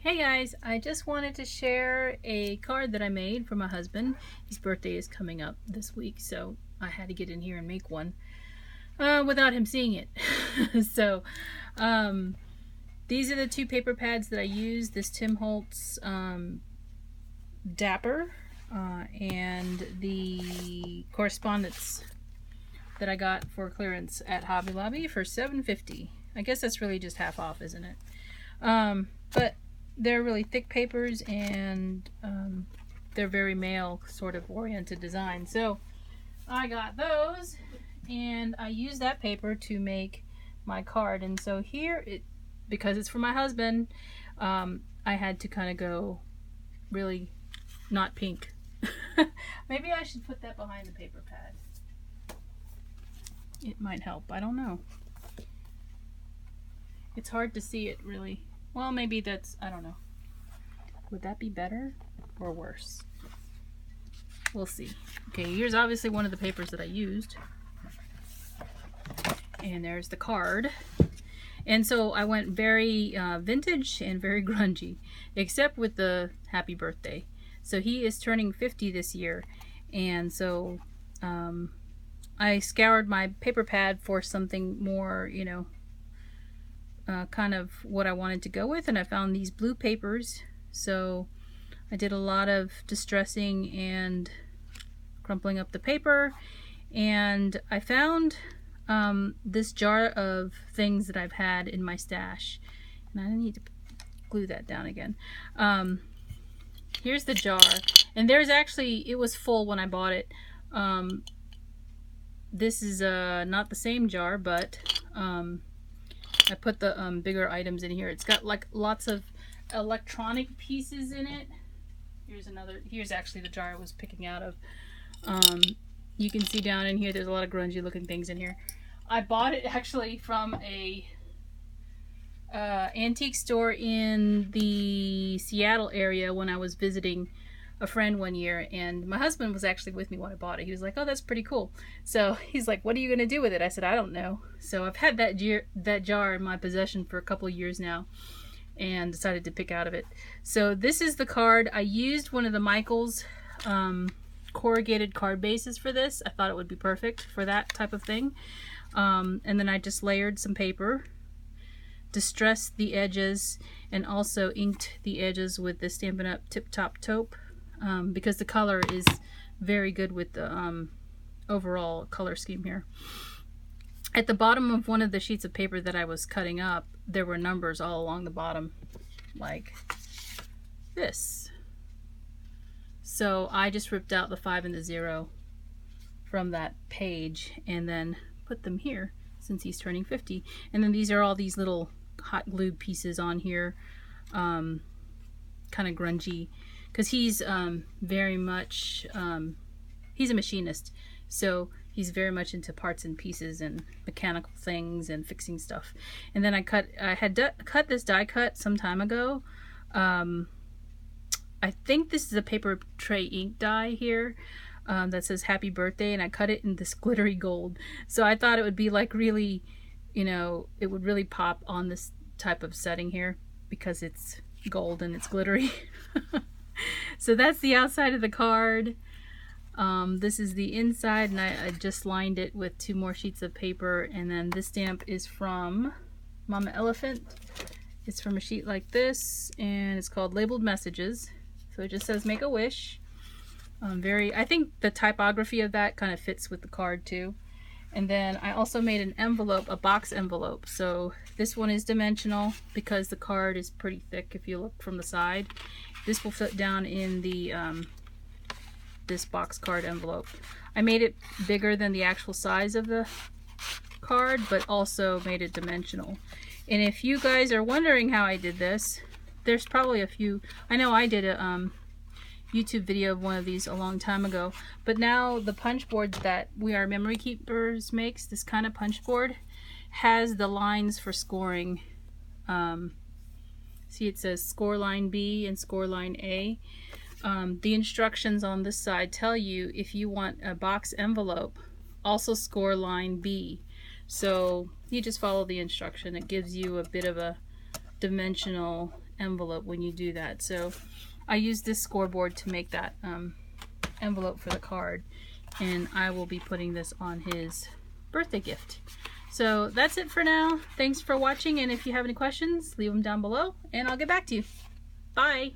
Hey guys, I just wanted to share a card that I made for my husband. His birthday is coming up this week, so I had to get in here and make one without him seeing it. So these are the two paper pads that I used, this Tim Holtz Dapper and the correspondence that I got for clearance at Hobby Lobby for $7.50. I guess that's really just half off, isn't it? But they're really thick papers, and they're very male sort of oriented design. So I got those, and I used that paper to make my card. And so here, because it's for my husband, I had to kind of go really not pink. Maybe I should put that behind the paper pad. It might help. I don't know. It's hard to see it really. Well, maybe that's, I don't know. Would that be better or worse? We'll see. Okay, here's obviously one of the papers that I used. And there's the card. And so I went very vintage and very grungy, except with the happy birthday. So he is turning 50 this year. And so I scoured my paper pad for something more, you know, kind of what I wanted to go with, and I found these blue papers. So I did a lot of distressing and crumpling up the paper, and I found this jar of things that I've had in my stash, and I need to glue that down again. Here's the jar, and there's actually, it was full when I bought it. This is not the same jar, but I put the bigger items in here. It's got like lots of electronic pieces in it. Here's another, here's actually the jar I was picking out of. You can see down in here there's a lot of grungy looking things in here. I bought it actually from a antique store in the Seattle area when I was visiting a friend one year, and my husband was actually with me when I bought it. He was like, "Oh, that's pretty cool." So he's like, "What are you gonna do with it?" I said, "I don't know." So I've had that jar in my possession for a couple of years now, and decided to pick out of it. So this is the card. I used one of the Michaels corrugated card bases for this. I thought it would be perfect for that type of thing. And then I just layered some paper, distressed the edges, and also inked the edges with the Stampin' Up! Tip Top Taupe. Because the color is very good with the overall color scheme here. At the bottom of one of the sheets of paper that I was cutting up, there were numbers all along the bottom, like this. So I just ripped out the 5 and the 0 from that page and then put them here since he's turning 50. And then these are all these little hot glued pieces on here, kind of grungy. Because he's very much, he's a machinist, so he's very much into parts and pieces and mechanical things and fixing stuff. And then I had cut this die cut some time ago. I think this is a paper tray ink die here that says happy birthday, and I cut it in this glittery gold. So I thought it would be like really, you know, it would really pop on this type of setting here because it's gold and it's glittery. So that's the outside of the card. This is the inside, and I just lined it with 2 more sheets of paper. And then this stamp is from Mama Elephant. It's from a sheet like this, and it's called Labeled Messages. So it just says make a wish. I think the typography of that kind of fits with the card too. And then I also made an envelope, a box envelope. So this one is dimensional because the card is pretty thick if you look from the side. This will fit down in the this box card envelope. I made it bigger than the actual size of the card, but also made it dimensional. And if you guys are wondering how I did this, there's probably a few. I know I did a YouTube video of one of these a long time ago, but now the punch boards that We Are Memory Keepers makes, this kind of punch board, has the lines for scoring. See, it says score line B and score line A. The instructions on this side tell you if you want a box envelope, also score line B. So you just follow the instruction. It gives you a bit of a dimensional envelope when you do that. So I used this scoreboard to make that envelope for the card, and I will be putting this on his birthday gift. So that's it for now. Thanks for watching, and if you have any questions, leave them down below and I'll get back to you. Bye!